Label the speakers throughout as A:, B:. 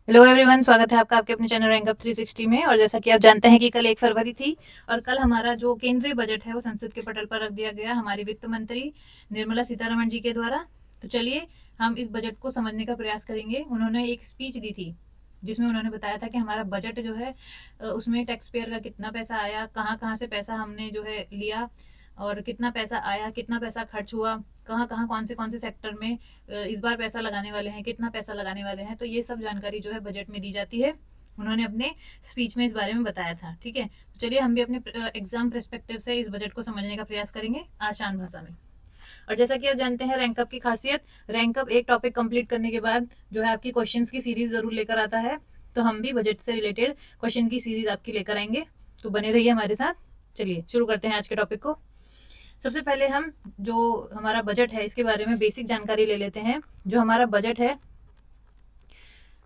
A: Hello everyone, स्वागत है आपका आपके अपने चैनल रैंक अप 360 में। और जैसा कि आप जानते हैं कि कल 1 फरवरी थी और कल हमारा जो केंद्रीय बजट है वो संसद के पटल पर रख दिया गया हमारी वित्त मंत्री निर्मला सीतारमण जी के द्वारा। तो चलिए हम इस बजट को समझने का प्रयास करेंगे। उन्होंने एक स्पीच दी थी जिसमें उन्होंने बताया था कि हमारा बजट जो है उसमें टैक्स पेयर का कितना पैसा आया, कहाँ कहाँ से पैसा हमने जो है लिया और कितना पैसा आया, कितना पैसा खर्च हुआ, कहाँ कहाँ कौन से सेक्टर में इस बार पैसा लगाने वाले हैं, कितना पैसा लगाने वाले हैं। तो ये सब जानकारी जो है बजट में दी जाती है। उन्होंने अपने स्पीच में इस बारे में बताया था। ठीक है, तो चलिए हम भी अपने एग्जाम परस्पेक्टिव से इस बजट को समझने का प्रयास करेंगे आसान भाषा में। और जैसा कि आप जानते हैं रैंक अप की खासियत, रैंक अप एक टॉपिक कंप्लीट करने के बाद जो है आपकी क्वेश्चंस की सीरीज जरूर लेकर आता है। तो हम भी बजट से रिलेटेड क्वेश्चन की सीरीज आपकी लेकर आएंगे, तो बने रहिए हमारे साथ। चलिए शुरू करते हैं आज के टॉपिक को। सबसे पहले हम जो हमारा बजट है इसके बारे में बेसिक जानकारी ले लेते हैं। जो हमारा बजट है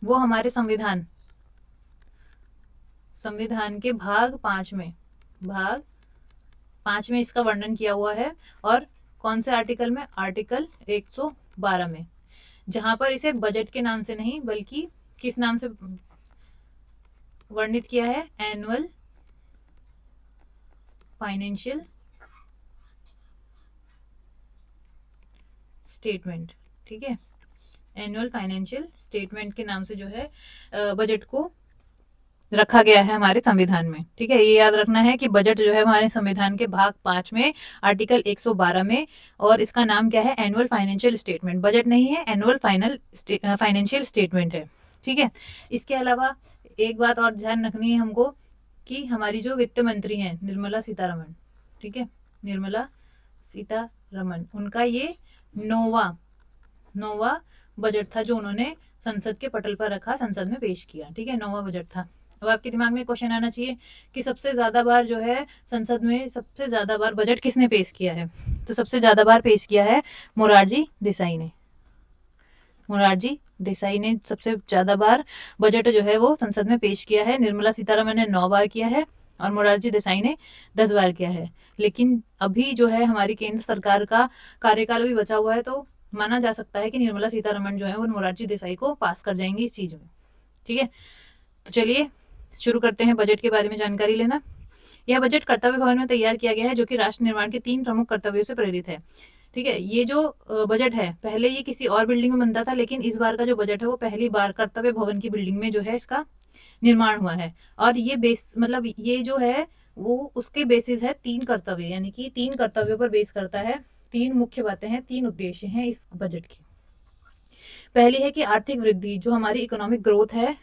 A: वो हमारे संविधान के भाग 5 में इसका वर्णन किया हुआ है। और कौन से आर्टिकल में? आर्टिकल 112 में, जहां पर इसे बजट के नाम से नहीं बल्कि किस नाम से वर्णित किया है? Annual financial statement. ठीक है, एनुअल फाइनेंशियल स्टेटमेंट के नाम से जो है बजट को रखा गया है हमारे संविधान में। ठीक है, ये याद रखना है कि बजट जो है हमारे संविधान के भाग 5 में आर्टिकल 112 में, और इसका नाम क्या है? Annual financial statement. बजट नहीं है, एनुअल फाइनेंशियल स्टेटमेंट है। ठीक है, इसके अलावा एक बात और ध्यान रखनी है हमको कि हमारी जो वित्त मंत्री हैं निर्मला सीतारमण, ठीक है, निर्मला सीतारमण, उनका ये नौवा बजट था जो उन्होंने संसद के पटल पर रखा, संसद में पेश किया। ठीक है, नौवा बजट था। अब आपके दिमाग में क्वेश्चन आना चाहिए कि सबसे ज्यादा बार जो है संसद में सबसे ज्यादा बार बजट किसने पेश किया है? तो सबसे ज्यादा बार पेश किया है मोरारजी देसाई ने। मोरारजी देसाई ने सबसे ज्यादा बार बजट जो है वो संसद में पेश किया है। निर्मला सीतारमण ने 9 बार किया है और मोरारजी देसाई ने 10 बार किया है। लेकिन अभी जो है हमारी केंद्र सरकार का कार्यकाल भी बचा हुआ है, तो माना जा सकता है कि निर्मला सीतारमण जो है वो मोरारजी देसाई को पास कर जाएंगी इस चीज में। ठीक है, तो चलिए शुरू करते हैं बजट के बारे में जानकारी लेना। यह बजट कर्तव्य भवन में तैयार किया गया है, जो कि राष्ट्र निर्माण के 3 प्रमुख कर्तव्यों से प्रेरित है। ठीक है, ये जो बजट है पहले ये किसी और बिल्डिंग में बनता था, लेकिन इस बार का जो बजट है वो पहली बार कर्तव्य भवन की बिल्डिंग में जो है इसका निर्माण हुआ है। और ये बेस मतलब ये जो है वो उसके बेसिस है 3 कर्तव्य, यानी कि 3 कर्तव्यों पर बेस करता है। 3 मुख्य बातें हैं, 3 उद्देश्य हैं इस बजट की। पहली है कि आर्थिक वृद्धि, जो हमारी इकोनॉमिक ग्रोथ है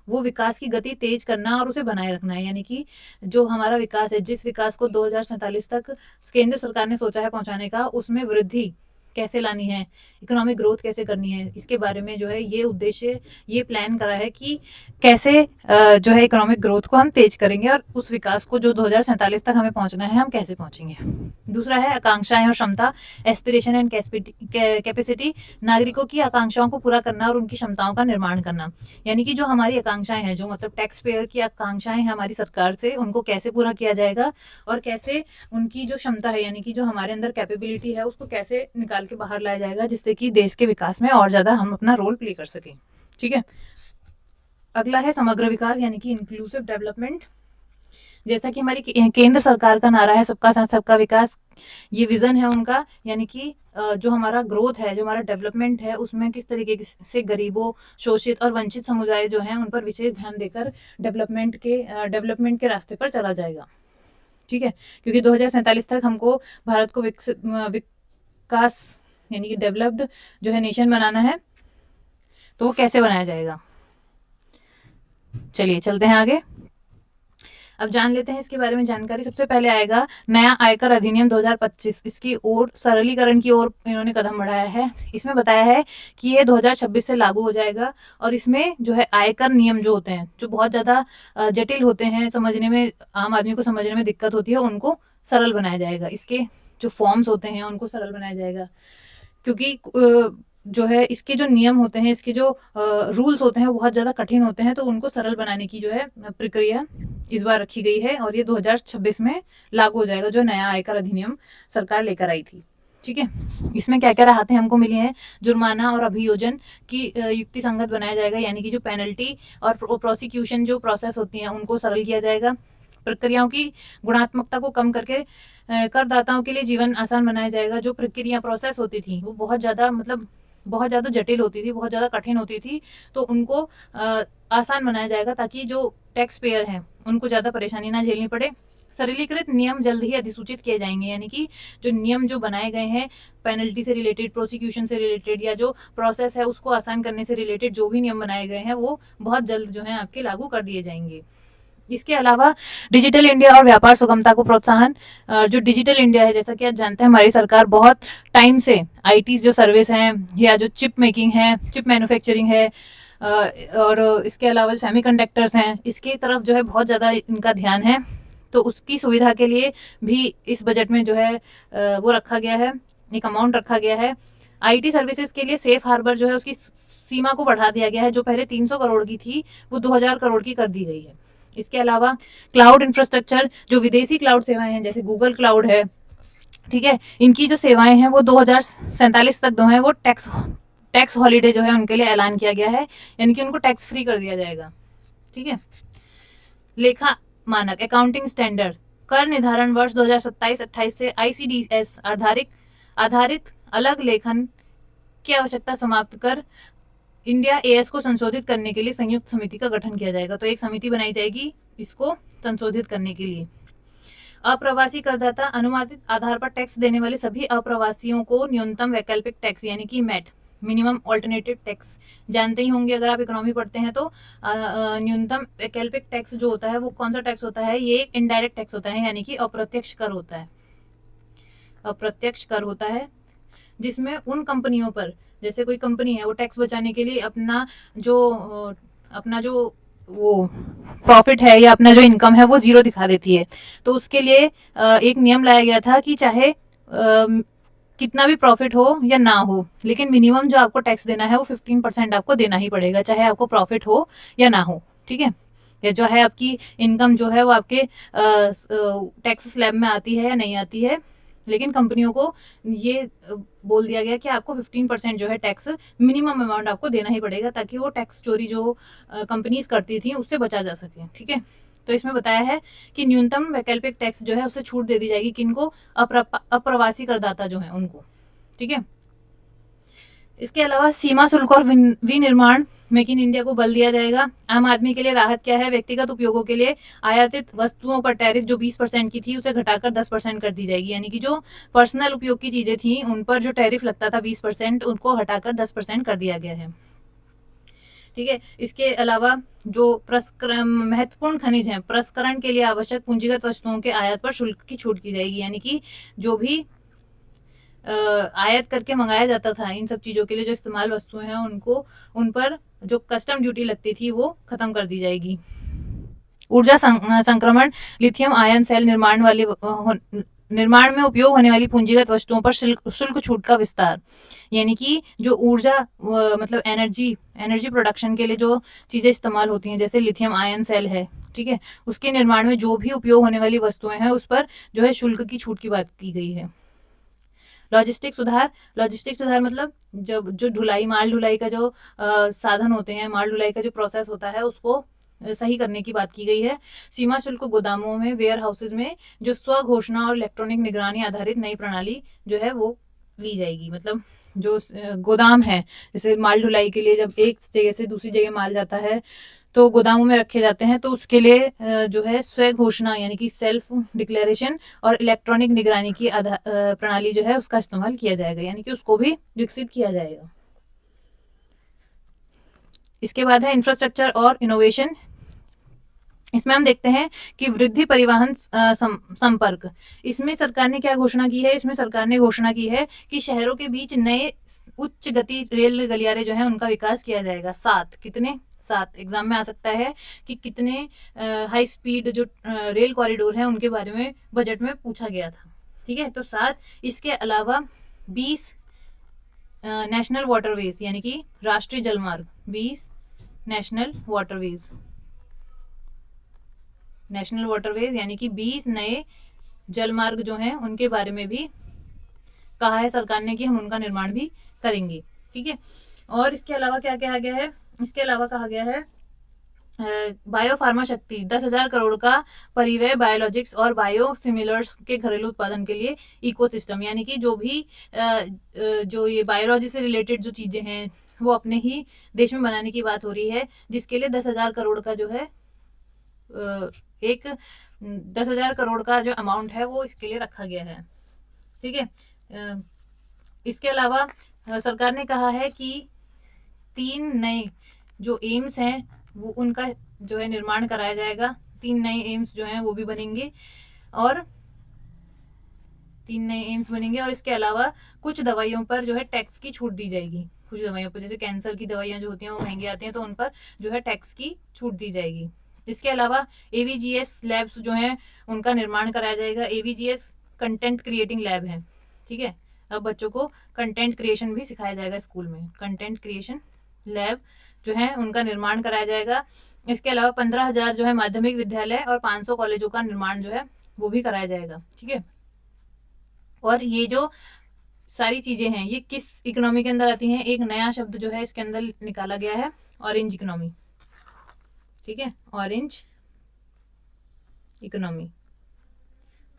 A: वो विकास की गति तेज करना और उसे बनाए रखना है। यानी कि जो हमारा विकास है, जिस विकास को 2047 तक केंद्र सरकार ने सोचा है पहुंचाने का, उसमें वृद्धि कैसे लानी है, इकोनॉमिक ग्रोथ कैसे करनी है, इसके बारे में जो है ये उद्देश्य, ये प्लान करा है कि कैसे जो है इकोनॉमिक ग्रोथ को हम तेज करेंगे और उस विकास को जो 2047 तक हमें पहुंचना है हम कैसे पहुंचेंगे। दूसरा है आकांक्षाएं और क्षमता, एस्पिरेशन एंड कैपेसिटी, नागरिकों की आकांक्षाओं को पूरा करना और उनकी क्षमताओं का निर्माण करना। यानी कि जो हमारी आकांक्षाएं हैं, जो मतलब टैक्स पेयर की आकांक्षाएं हैं हमारी सरकार से, उनको कैसे पूरा किया जाएगा और कैसे उनकी जो क्षमता है यानी कि जो हमारे अंदर कैपेबिलिटी है उसको कैसे निकाल के बाहर लाया जाएगा, जिससे कि देश के विकास में और ज्यादा हम अपना रोल प्ले कर सकें। ठीक है, अगला है समग्र विकास यानी कि इंक्लूसिव डेवलपमेंट। जैसा कि हमारी केंद्र सरकार का नारा है सबका साथ सबका विकास, ये विजन है उनका। यानी कि जो हमारा ग्रोथ है, जो हमारा डेवलपमेंट है, उसमें किस तरीके से गरीबों, शोषित और वंचित समुदाय जो हैं उन पर विशेष ध्यान देकर डेवलपमेंट के रास्ते पर चला जाएगा। ठीक है, क्योंकि 2047 तक हमको भारत को विकास यानी कि डेवलप्ड जो है नेशन बनाना है, तो वो कैसे बनाया जाएगा। चलिए चलते हैं आगे, अब जान लेते हैं इसके बारे में जानकारी। सबसे पहले आएगा नया आयकर अधिनियम 2025, इसकी ओर सरलीकरण की ओर इन्होंने कदम बढ़ाया है। इसमें बताया है कि ये 2026 से लागू हो जाएगा और इसमें जो है आयकर नियम जो होते हैं, जो बहुत ज़्यादा जटिल होते हैं, समझने में आम आदमी को समझने में दिक्कत होती है, उनको सरल बनाया जाएगा। इसके जो फॉर्म्स होते हैं उनको सरल बनाया जाएगा, क्योंकि जो है इसके जो नियम होते हैं, इसके जो रूल्स होते हैं वो बहुत ज़्यादा कठिन होते हैं, तो उनको सरल बनाने की जो है प्रक्रिया इस बार रखी गई है और ये 2026 में लागू हो जाएगा, जो नया आयकर अधिनियम सरकार लेकर आई थी। ठीक है। इसमें क्या क्या राहतें हमको मिली हैं, जुर्माना और अभियोजन की युक्ति संगत बनाया जाएगा, यानी कि जो पेनल्टी और प्रोसिक्यूशन जो प्रोसेस होती हैं उनको सरल किया जाएगा। प्रक्रियाओं की गुणात्मकता को कम करके करदाताओं के लिए जीवन आसान बनाया जाएगा। जो प्रक्रिया प्रोसेस होती थी वो बहुत ज़्यादा मतलब बहुत ज़्यादा जटिल होती थी, बहुत ज़्यादा कठिन होती थी, तो उनको आसान बनाया जाएगा ताकि जो टैक्स पेयर हैं उनको ज़्यादा परेशानी ना झेलनी पड़े। सरलीकृत नियम जल्द ही अधिसूचित किए जाएंगे, यानी कि जो नियम जो बनाए गए हैं पेनल्टी से रिलेटेड, प्रोसिक्यूशन से रिलेटेड या जो प्रोसेस है उसको आसान करने से रिलेटेड जो भी नियम बनाए गए हैं वो बहुत जल्द जो है आपके लागू कर दिए जाएंगे। इसके अलावा डिजिटल इंडिया और व्यापार सुगमता को प्रोत्साहन, जो डिजिटल इंडिया है जैसा कि आप जानते हैं हमारी सरकार बहुत टाइम से आईटी जो सर्विस हैं या जो चिप मेकिंग है, चिप मैन्युफैक्चरिंग है और इसके अलावा सेमीकंडक्टर्स हैं, इसकी तरफ जो है बहुत ज़्यादा इनका ध्यान है। तो उसकी सुविधा के लिए भी इस बजट में जो है वो रखा गया है, एक अमाउंट रखा गया है। आईटी सर्विसेज के लिए सेफ हार्बर जो है उसकी सीमा को बढ़ा दिया गया है, जो पहले 300 करोड़ की थी वो 2000 करोड़ की कर दी गई है। इसके अलावा क्लाउड इंफ्रास्ट्रक्चर, जो विदेशी क्लाउड सेवाएं हैं जैसे गूगल क्लाउड है, ठीक है, इनकी जो सेवाएं हैं वो 2047 तक जो है वो टैक्स हॉलीडे जो है उनके लिए ऐलान किया गया है, यानी कि उनको टैक्स फ्री कर दिया जाएगा। ठीक है। लेखा मानक अकाउंटिंग स्टैंडर्ड, कर निर्धारण वर्ष 2027-28 से आईसीडीएस आधारित अलग लेखन की आवश्यकता समाप्त कर इंडिया एएस को संशोधित करने के लिए संयुक्त समिति का गठन किया जाएगा। तो एक समिति बनाई जाएगी इसको संशोधित करने के लिए। अप्रवासी करदाता, अनुमानित आधार पर टैक्स देने वाले सभी अप्रवासियों को न्यूनतम वैकल्पिक टैक्स यानी कि मैट, मिनिमम ऑल्टरनेटिव टैक्स, जानते ही होंगे अगर आप इकोनॉमी पढ़ते हैं तो न्यूनतम वैकल्पिक टैक्स जो होता है वो कौन सा टैक्स होता है, ये इनडायरेक्ट टैक्स होता है, यानी कि अप्रत्यक्ष कर होता है। अप्रत्यक्ष कर होता है जिसमें उन कंपनियों पर, जैसे कोई कंपनी है वो टैक्स बचाने के लिए अपना जो वो प्रॉफिट है या अपना जो इनकम है वो जीरो दिखा देती है, तो उसके लिए एक नियम लाया गया था कि चाहे कितना भी प्रॉफिट हो या ना हो, लेकिन मिनिमम जो आपको टैक्स देना है वो 15% आपको देना ही पड़ेगा, चाहे आपको प्रॉफिट हो या ना हो। ठीक है। या जो है आपकी इनकम जो है वो आपके टैक्स स्लैब में आती है या नहीं आती है, लेकिन कंपनियों को ये बोल दिया गया कि आपको 15% जो है टैक्स मिनिमम अमाउंट आपको देना ही पड़ेगा, ताकि वो टैक्स चोरी जो कंपनीज करती थी उससे बचा जा सके। ठीक है। तो इसमें बताया है कि न्यूनतम वैकल्पिक टैक्स जो है उससे छूट दे दी जाएगी किनको, अप्रवासी करदाता जो है उनको। ठीक है। इसके अलावा सीमा शुल्क और विनिर्माण, मेक इन इंडिया को बल दिया जाएगा। आम आदमी के लिए राहत क्या है, व्यक्तिगत उपयोगों के लिए आयातित वस्तुओं पर टैरिफ जो 20% की थी उसे घटाकर 10% कर दी जाएगी, यानी कि जो पर्सनल उपयोग की चीजें थी उन पर जो टैरिफ लगता था 20%, उनको हटाकर 10% कर दिया गया है। ठीक है। इसके अलावा जो महत्वपूर्ण खनिज हैं, प्रसंस्करण के लिए आवश्यक पूंजीगत वस्तुओं के आयात पर शुल्क की छूट की जाएगी, यानी कि जो भी आयात करके मंगाया जाता था इन सब चीज़ों के लिए जो इस्तेमाल वस्तुएं हैं उनको, उन पर जो कस्टम ड्यूटी लगती थी वो खत्म कर दी जाएगी। ऊर्जा संक्रमण, लिथियम आयन सेल निर्माण में उपयोग होने वाली पूंजीगत वस्तुओं पर शुल्क छूट का विस्तार, यानी कि जो ऊर्जा मतलब एनर्जी प्रोडक्शन के लिए जो चीज़ें इस्तेमाल होती हैं जैसे लिथियम आयन सेल है, ठीक है, उसके निर्माण में जो भी उपयोग होने वाली वस्तुएं हैं उस पर जो है शुल्क की छूट की बात की गई है। लॉजिस्टिक सुधार मतलब जब जो माल ढुलाई का जो साधन होते हैं, माल ढुलाई का जो प्रोसेस होता है उसको सही करने की बात की गई है। सीमा शुल्क गोदामों में, वेयर हाउसेज में जो स्व घोषणा और इलेक्ट्रॉनिक निगरानी आधारित नई प्रणाली जो है वो ली जाएगी। मतलब जो गोदाम है, जैसे माल ढुलाई के लिए जब एक जगह से दूसरी जगह माल जाता है तो गोदामों में रखे जाते हैं, तो उसके लिए जो है स्व घोषणा यानी कि सेल्फ डिक्लेरेशन और इलेक्ट्रॉनिक निगरानी की प्रणाली जो है उसका इस्तेमाल किया जाएगा, यानी कि उसको भी विकसित किया जाएगा। इसके बाद है इंफ्रास्ट्रक्चर और इनोवेशन। इसमें हम देखते हैं कि वृद्धि परिवहन संपर्क, इसमें सरकार ने क्या घोषणा की है, इसमें सरकार ने घोषणा की है कि शहरों के बीच नए उच्च गति रेल गलियारे जो है उनका विकास किया जाएगा। 7 एग्जाम में आ सकता है कि कितने हाई स्पीड जो रेल कॉरिडोर है उनके बारे में बजट में पूछा गया था। ठीक है। तो 7, इसके अलावा 20 नेशनल वाटरवेज यानी कि राष्ट्रीय जलमार्ग, 20 नेशनल वाटरवेज यानी कि 20 नए जलमार्ग जो हैं उनके बारे में भी कहा है सरकार ने कि हम उनका निर्माण भी करेंगे। ठीक है, और इसके अलावा क्या कहा गया है, इसके अलावा कहा गया है बायो फार्मा शक्ति 10,000 करोड़ का परिव्यय बायोलॉजिक्स और बायो सिमिलर्स के घरेलू उत्पादन के लिए इकोसिस्टम, यानी कि जो भी जो ये बायोलॉजी से रिलेटेड जो चीजें हैं वो अपने ही देश में बनाने की बात हो रही है, जिसके लिए 10,000 करोड़ का जो है एक 10,000 करोड़ का जो अमाउंट है वो इसके लिए रखा गया है। ठीक है, इसके अलावा सरकार ने कहा है कि 3 नए जो एम्स हैं वो उनका जो है निर्माण कराया जाएगा। 3 नए एम्स जो हैं वो भी बनेंगे और 3 नए एम्स बनेंगे, और इसके अलावा कुछ दवाइयों पर जो है टैक्स की छूट दी जाएगी। कुछ दवाइयों पर, जैसे कैंसर की दवाइयां जो होती हैं वो महंगी आती हैं, तो उन पर जो है टैक्स की छूट दी जाएगी। इसके अलावा एवीजीएस लैब्स जो हैं उनका निर्माण कराया जाएगा। एवीजीएस कंटेंट क्रिएटिंग लैब है। ठीक है, अब बच्चों को कंटेंट क्रिएशन भी सिखाया जाएगा स्कूल में। कंटेंट क्रिएशन लैब जो है उनका निर्माण कराया जाएगा। इसके अलावा 15,000 जो है माध्यमिक विद्यालय और 500 कॉलेजों का निर्माण जो है वो भी कराया जाएगा। ठीक है, और ये जो सारी चीजें हैं ये किस इकोनॉमी के अंदर आती हैं, एक नया शब्द जो है इसके अंदर निकाला गया है, ऑरेंज इकोनॉमी। ठीक है, ऑरेंज इकोनॉमी,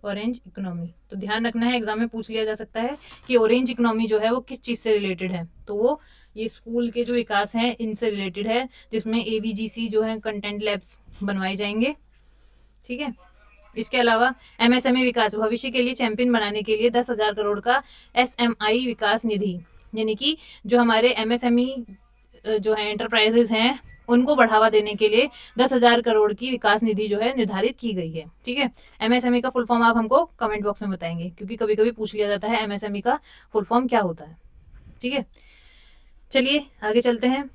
A: ऑरेंज इकोनॉमी। तो ध्यान रखना है, एग्जाम में पूछ लिया जा सकता है कि ऑरेंज इकोनॉमी जो है वो किस चीज से रिलेटेड है, तो वो ये स्कूल के जो विकास हैं इनसे रिलेटेड है, जिसमें एवीजीसी जो है कंटेंट लैब्स बनवाए जाएंगे। ठीक है, इसके अलावा एमएसएमई विकास, भविष्य के लिए चैंपियन बनाने के लिए 10,000 करोड़ का एसएमआई विकास निधि, यानी कि जो हमारे एमएसएमई जो है एंटरप्राइजेस हैं उनको बढ़ावा देने के लिए 10,000 करोड़ की विकास निधि जो है निर्धारित की गई है। ठीक है, एमएसएमई का फुल फॉर्म आप हमको कमेंट बॉक्स में बताएंगे, क्योंकि कभी कभी पूछ लिया जाता है एमएसएमई का फुल फॉर्म क्या होता है। ठीक है, चलिए आगे चलते हैं।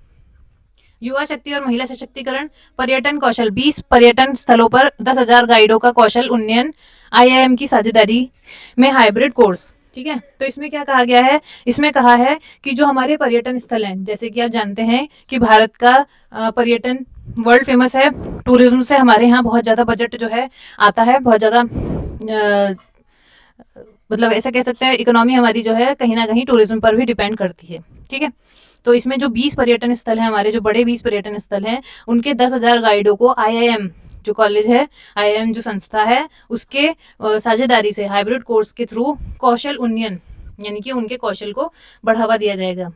A: युवा शक्ति और महिला सशक्तिकरण, पर्यटन कौशल, 20 पर्यटन स्थलों पर 10,000 गाइडों का कौशल उन्नयन, आईआईएम की साझेदारी में हाइब्रिड कोर्स। ठीक है, तो इसमें क्या कहा गया है, इसमें कहा है कि जो हमारे पर्यटन स्थल हैं, जैसे कि आप जानते हैं कि भारत का पर्यटन वर्ल्ड फेमस है, टूरिज्म से हमारे यहाँ बहुत ज़्यादा बजट जो है आता है, बहुत ज़्यादा मतलब ऐसा कह सकते हैं इकोनॉमी हमारी जो है कहीं ना कहीं टूरिज्म पर भी डिपेंड करती है। ठीक है, तो इसमें जो 20 पर्यटन स्थल हैं हमारे, जो बड़े 20 पर्यटन स्थल हैं, उनके 10,000 गाइडों को आईआईएम जो कॉलेज है, आईआईएम जो संस्था है, उसके साझेदारी से हाइब्रिड कोर्स के थ्रू कौशल उन्नयन, यानी कि उनके कौशल को बढ़ावा दिया जाएगा।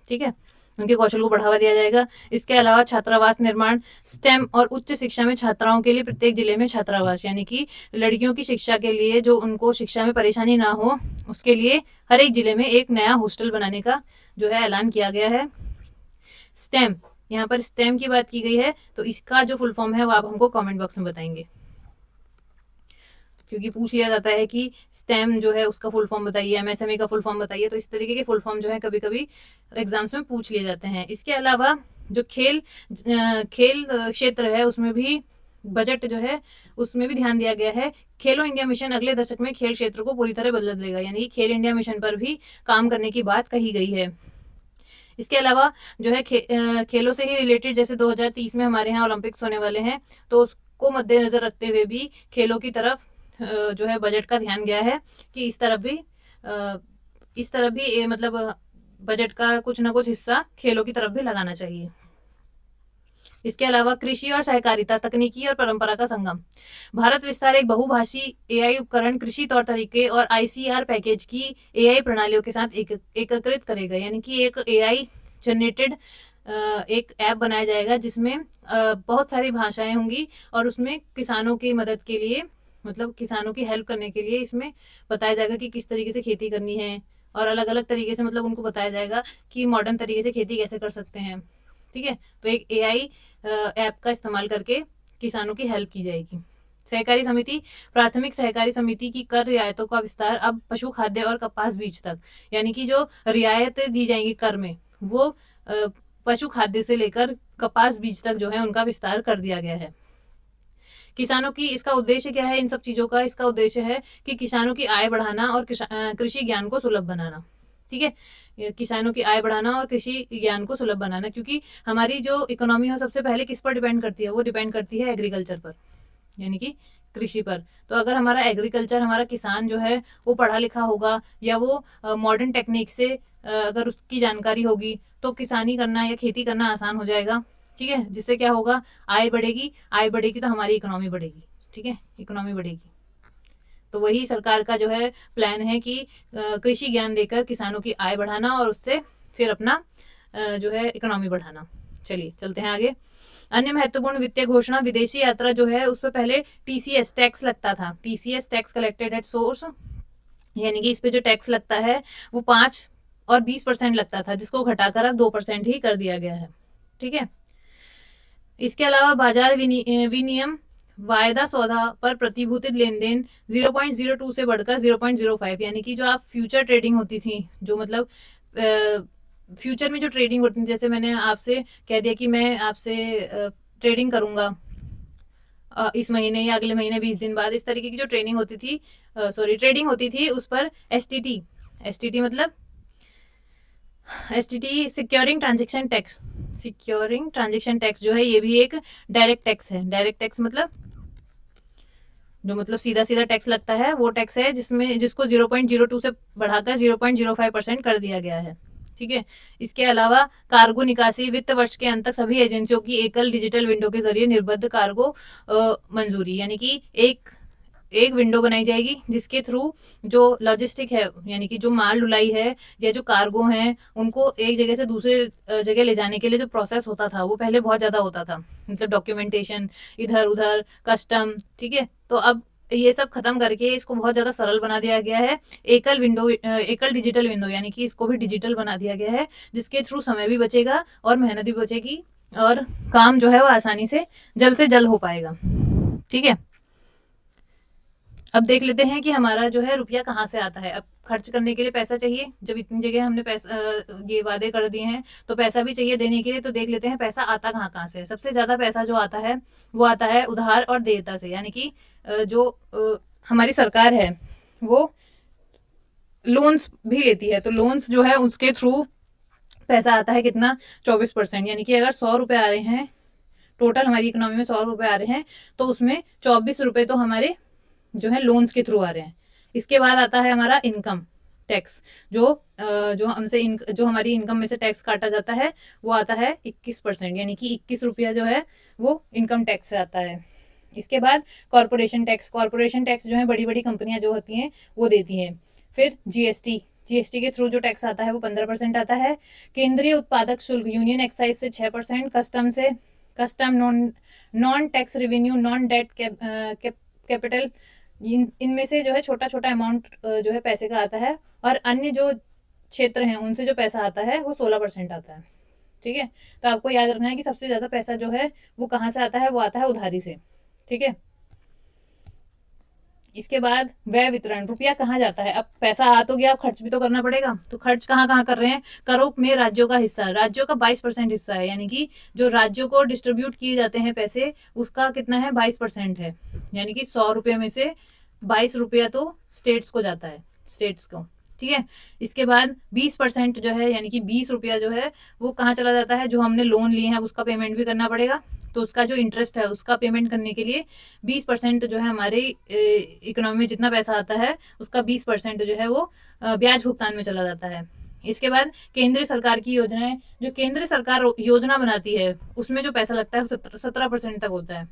A: ठीक है, उनके कौशल को बढ़ावा दिया जाएगा। इसके अलावा छात्रावास निर्माण, स्टेम और उच्च शिक्षा में छात्राओं के लिए प्रत्येक जिले में छात्रावास, यानी कि लड़कियों की शिक्षा के लिए जो उनको शिक्षा में परेशानी ना हो उसके लिए हर एक जिले में एक नया हॉस्टल बनाने का जो है ऐलान किया गया है। स्टेम, यहाँ पर स्टेम की बात की गई है, तो इसका जो फुल फॉर्म है वो आप हमको कमेंट बॉक्स में बताएंगे, क्योंकि पूछ लिया जाता है कि स्टेम जो है उसका फुल फॉर्म बताइए, एमएसएमई का फुल फॉर्म बताइए, तो इस तरीके के फुल फॉर्म जो है कभी कभी एग्जाम्स में पूछ लिए जाते हैं। इसके अलावा जो खेल क्षेत्र है उसमें भी बजट जो है उसमें भी ध्यान दिया गया है। खेलो इंडिया मिशन अगले दशक में खेल क्षेत्र को पूरी तरह बदल देगा, यानी कि खेल इंडिया मिशन पर भी काम करने की बात कही गई है। इसके अलावा जो है खेलों से ही रिलेटेड, जैसे 2030 में हमारे यहाँ ओलंपिक्स होने वाले हैं, तो उसको मद्देनजर रखते हुए भी खेलों की तरफ जो है बजट का ध्यान गया है कि इस तरफ भी मतलब बजट का कुछ ना कुछ हिस्सा खेलों की तरफ भी लगाना चाहिए। इसके अलावा कृषि और सहकारिता, तकनीकी और परंपरा का संगम, भारत विस्तार एक बहुभाषी एआई उपकरण, कृषि तौर तरीके और आईसीआर पैकेज की एआई प्रणालियों के साथ एकीकृत करेगा, यानी कि एक एआई जनरेटेड एक ऐप बनाया जाएगा जिसमें बहुत सारी भाषाएं होंगी, और उसमें किसानों की मदद के लिए, मतलब किसानों की हेल्प करने के लिए इसमें बताया जाएगा कि किस तरीके से खेती करनी है, और अलग अलग तरीके से मतलब उनको बताया जाएगा कि मॉडर्न तरीके से खेती कैसे कर सकते हैं। ठीक है, तो एक एआई ऐप का इस्तेमाल करके किसानों की हेल्प की जाएगी। सहकारी समिति, प्राथमिक सहकारी समिति की कर रियायतों का विस्तार अब पशु खाद्य और कपास बीज तक, यानी कि जो रियायतें दी जाएंगी कर में वो पशु खाद्य से लेकर कपास बीज तक जो है उनका विस्तार कर दिया गया है। किसानों की, इसका उद्देश्य क्या है इन सब चीजों का, इसका उद्देश्य है कि किसानों की आय बढ़ाना और कृषि ज्ञान को सुलभ बनाना। ठीक है, किसानों की आय बढ़ाना और कृषि ज्ञान को सुलभ बनाना, क्योंकि हमारी जो इकोनॉमी है सबसे पहले किस पर डिपेंड करती है, वो डिपेंड करती है एग्रीकल्चर पर, यानी कि कृषि पर। तो अगर हमारा एग्रीकल्चर, हमारा किसान जो है वो पढ़ा लिखा होगा या वो मॉडर्न टेक्निक से अगर उसकी जानकारी होगी तो किसानी करना या खेती करना आसान हो जाएगा। ठीक है, जिससे क्या होगा, आय बढ़ेगी, आय बढ़ेगी तो हमारी इकोनॉमी बढ़ेगी। ठीक है, इकोनॉमी बढ़ेगी। तो वही सरकार का जो है प्लान है कि कृषि ज्ञान देकर किसानों की आय बढ़ाना और उससे फिर अपना जो है इकोनॉमी बढ़ाना। चलिए चलते हैं आगे। अन्य महत्वपूर्ण वित्तीय घोषणा, विदेशी यात्रा जो है उस पर पहले टीसीएस टैक्स लगता था, TCS tax collected at source, यानी कि इस पे जो टैक्स लगता है वो 5 और 20% लगता था, जिसको घटाकर अब 2% ही कर दिया गया है। ठीक है, इसके अलावा बाजार विनियम वायदा सौदा पर प्रतिभूतित लेन देन 0.02 से बढ़कर 0.05, यानी कि जो आप फ्यूचर ट्रेडिंग होती थी, जो मतलब फ्यूचर में जो ट्रेडिंग होती थी, जैसे मैंने आपसे कह दिया कि मैं आपसे ट्रेडिंग करूंगा इस महीने या अगले महीने 20 दिन बाद, इस तरीके की जो ट्रेडिंग होती थी उस पर एसटीटी मतलब STT securing transaction tax, securing transaction tax जो है ये भी एक डायरेक्ट टैक्स है। डायरेक्ट टैक्स मतलब जो मतलब सीधा सीधा टैक्स लगता है वो टैक्स है जिसको 0.02 से बढ़ाकर 0.05% कर दिया गया है। ठीक है, इसके अलावा कार्गो निकासी, वित्त वर्ष के अंत तक सभी एजेंसियों की एकल डिजिटल विंडो के जरिए निर्बाध कार्गो मंजूरी, यानी कि एक विंडो बनाई जाएगी जिसके थ्रू जो लॉजिस्टिक है, यानी कि जो माल ढुलाई है या जो कार्गो है, उनको एक जगह से दूसरे जगह ले जाने के लिए जो प्रोसेस होता था वो पहले बहुत ज़्यादा होता था, मतलब डॉक्यूमेंटेशन इधर उधर, कस्टम। ठीक है, तो अब ये सब खत्म करके इसको बहुत ज़्यादा सरल बना दिया गया है। एकल डिजिटल विंडो, यानी कि इसको भी डिजिटल बना दिया गया है, जिसके थ्रू समय भी बचेगा और मेहनत भी बचेगी और काम जो है वो आसानी से जल्द हो पाएगा। ठीक है, अब देख लेते हैं कि हमारा जो है रुपया कहाँ से आता है। अब खर्च करने के लिए पैसा चाहिए, जब इतनी जगह हमने पैसा ये वादे कर दिए हैं तो पैसा भी चाहिए देने के लिए। तो देख लेते हैं पैसा आता कहाँ कहाँ से है। सबसे ज्यादा पैसा जो आता है वो आता है उधार और देयता से, यानी कि जो हमारी सरकार है वो लोन्स भी लेती है, तो लोन्स जो है उसके थ्रू पैसा आता है कितना, 24%, यानी कि अगर 100 रुपए आ रहे हैं, टोटल हमारी इकोनॉमी में 100 रुपए आ रहे हैं, तो उसमें 24 रुपए तो हमारे जो है लोन्स के थ्रू आ रहे हैं। इसके बाद आता है हमारा इनकम टैक्स, जो हमारी इनकम में से टैक्स काटा जाता है वो आता है 21%, यानी कि 21 रुपया जो है वो इनकम टैक्स से आता है। इसके बाद कॉरपोरेशन टैक्स जो है बड़ी बड़ी कंपनियां जो होती हैं वो देती हैं। फिर जीएसटी के थ्रू जो टैक्स आता है वो 15% आता है। केंद्रीय उत्पादक शुल्क यूनियन एक्साइज से 6%, custom non tax revenue, non debt capital, इनमें से जो है छोटा छोटा अमाउंट जो है पैसे का आता है, और अन्य जो क्षेत्र हैं उनसे जो पैसा आता है वो 16% आता है। ठीक है, तो आपको याद रखना है कि सबसे ज्यादा पैसा जो है वो कहाँ से आता है, वो आता है उधारी से। ठीक है, इसके बाद व्यय वितरण, रुपया कहाँ जाता है। अब पैसा आ तो गया, अब खर्च भी तो करना पड़ेगा, तो खर्च कहाँ कहाँ कर रहे हैं। करों में राज्यों का हिस्सा, राज्यों का 22% हिस्सा है, यानी कि जो राज्यों को डिस्ट्रीब्यूट किए जाते हैं पैसे उसका कितना है, 22% है, यानी कि 100 रुपये में से 22 रुपया तो स्टेट्स को जाता है, स्टेट्स को। ठीक है, इसके बाद 20% जो है, यानी कि 20 रुपया जो है वो कहाँ चला जाता है, जो हमने लोन लिए हैं उसका पेमेंट भी करना पड़ेगा, तो उसका जो इंटरेस्ट है उसका पेमेंट करने के लिए 20% जो है हमारे इकोनॉमी में जितना पैसा आता है उसका 20% जो है वो ब्याज भुगतान में चला जाता है। इसके बाद केंद्र सरकार की योजनाएं, जो केंद्र सरकार योजना बनाती है उसमें जो पैसा लगता है वो 17% तक होता है।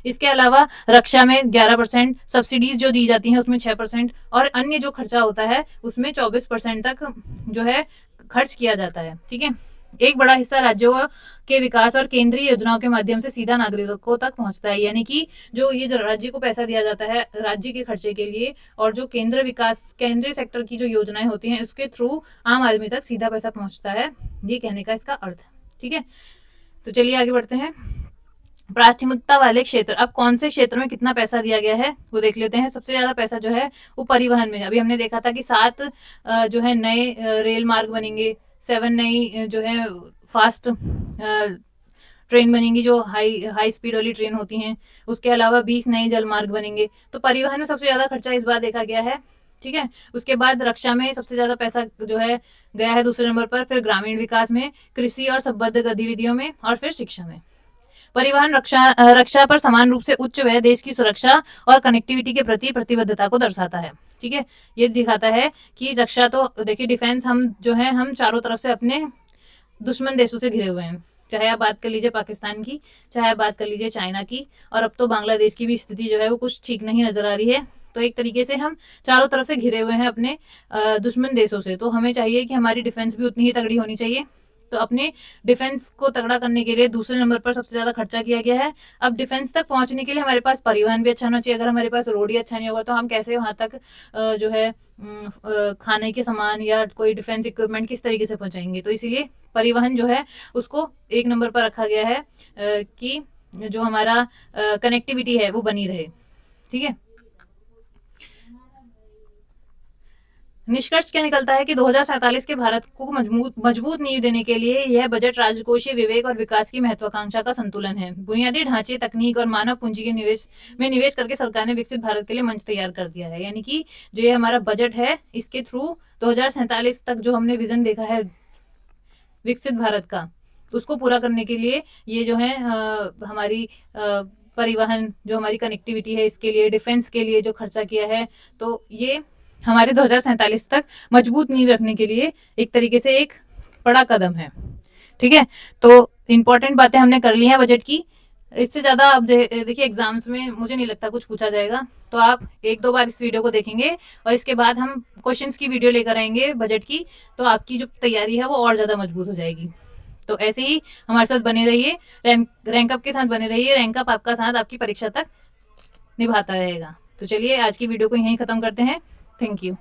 A: इसके अलावा रक्षा में 11%, सब्सिडीज जो दी जाती हैं उसमें 6%, और अन्य जो खर्चा होता है उसमें 24% तक जो है खर्च किया जाता है। ठीक है, एक बड़ा हिस्सा राज्यों के विकास और केंद्रीय योजनाओं के माध्यम से सीधा नागरिकों तक पहुंचता है, यानी कि जो ये राज्य को पैसा दिया जाता है राज्य के खर्चे के लिए, और जो केंद्रीय सेक्टर की जो योजनाएं होती हैं उसके थ्रू आम आदमी तक सीधा पैसा पहुंचता है, ये कहने का इसका अर्थ है। ठीक है, तो चलिए आगे बढ़ते हैं। प्राथमिकता वाले क्षेत्र, अब कौन से क्षेत्र में कितना पैसा दिया गया है वो देख लेते हैं। सबसे ज्यादा पैसा जो है वो परिवहन में, अभी हमने देखा था कि 7 जो है नए रेल मार्ग बनेंगे, 7 नई जो है फास्ट ट्रेन बनेंगी जो हाई स्पीड वाली ट्रेन होती हैं, उसके अलावा 20 नए जल मार्ग बनेंगे। तो परिवहन में सबसे ज्यादा खर्चा इस बार देखा गया है। ठीक है, उसके बाद रक्षा में सबसे ज्यादा पैसा जो है गया है दूसरे नंबर पर, फिर ग्रामीण विकास में, कृषि और संबद्ध गतिविधियों में, और फिर शिक्षा में। परिवहन रक्षा पर समान रूप से उच्च व्यय देश की सुरक्षा और कनेक्टिविटी के प्रति प्रतिबद्धता को दर्शाता है। ठीक है, ये दिखाता है कि रक्षा तो देखिए डिफेंस हम जो है हम चारों तरफ से अपने दुश्मन देशों से घिरे हुए हैं, चाहे आप बात कर लीजिए पाकिस्तान की, चाहे आप बात कर लीजिए चाइना की, और अब तो बांग्लादेश की भी स्थिति जो है वो कुछ ठीक नहीं नजर आ रही है। तो एक तरीके से हम चारों तरफ से घिरे हुए हैं अपने दुश्मन देशों से। तो हमें चाहिए कि हमारी डिफेंस भी उतनी ही तगड़ी होनी चाहिए। तो अपने डिफेंस को तगड़ा करने के लिए दूसरे नंबर पर सबसे ज्यादा खर्चा किया गया है। अब डिफेंस तक पहुंचने के लिए हमारे पास परिवहन भी अच्छा होना चाहिए। अगर हमारे पास रोड ही अच्छा नहीं होगा तो हम कैसे वहां तक जो है खाने के सामान या कोई डिफेंस इक्विपमेंट किस तरीके से पहुंचाएंगे। तो इसीलिए परिवहन जो है उसको एक नंबर पर रखा गया है कि जो हमारा कनेक्टिविटी है वो बनी रहे। ठीक है, निष्कर्ष क्या निकलता है कि 2047 के भारत को मजबूत नींव देने के लिए यह बजट राजकोषीय विवेक और विकास की महत्वाकांक्षा का संतुलन है। बुनियादी ढांचे, तकनीक और मानव पूंजी के निवेश करके सरकार ने विकसित भारत के लिए मंच तैयार कर दिया है। यानी कि जो ये हमारा बजट है इसके थ्रू 2047 तक जो हमने विजन देखा है विकसित भारत का, उसको पूरा करने के लिए ये जो है हमारी परिवहन, जो हमारी कनेक्टिविटी है, इसके लिए डिफेंस के लिए जो खर्चा किया है, तो ये हमारे 2047 तक मजबूत नींव रखने के लिए एक तरीके से एक बड़ा कदम है। ठीक है, तो इंपॉर्टेंट बातें हमने कर ली हैं बजट की। इससे ज्यादा आप देखिए एग्जाम्स में मुझे नहीं लगता कुछ पूछा जाएगा। तो आप एक दो बार इस वीडियो को देखेंगे और इसके बाद हम क्वेश्चंस की वीडियो लेकर आएंगे बजट की, तो आपकी जो तैयारी है वो और ज्यादा मजबूत हो जाएगी। तो ऐसे ही हमारे साथ बने रहिए, रैंक अप के साथ बने रहिए। रैंक अप आपका साथ आपकी परीक्षा तक निभाता रहेगा। तो चलिए आज की वीडियो को यहीं खत्म करते हैं। Thank you.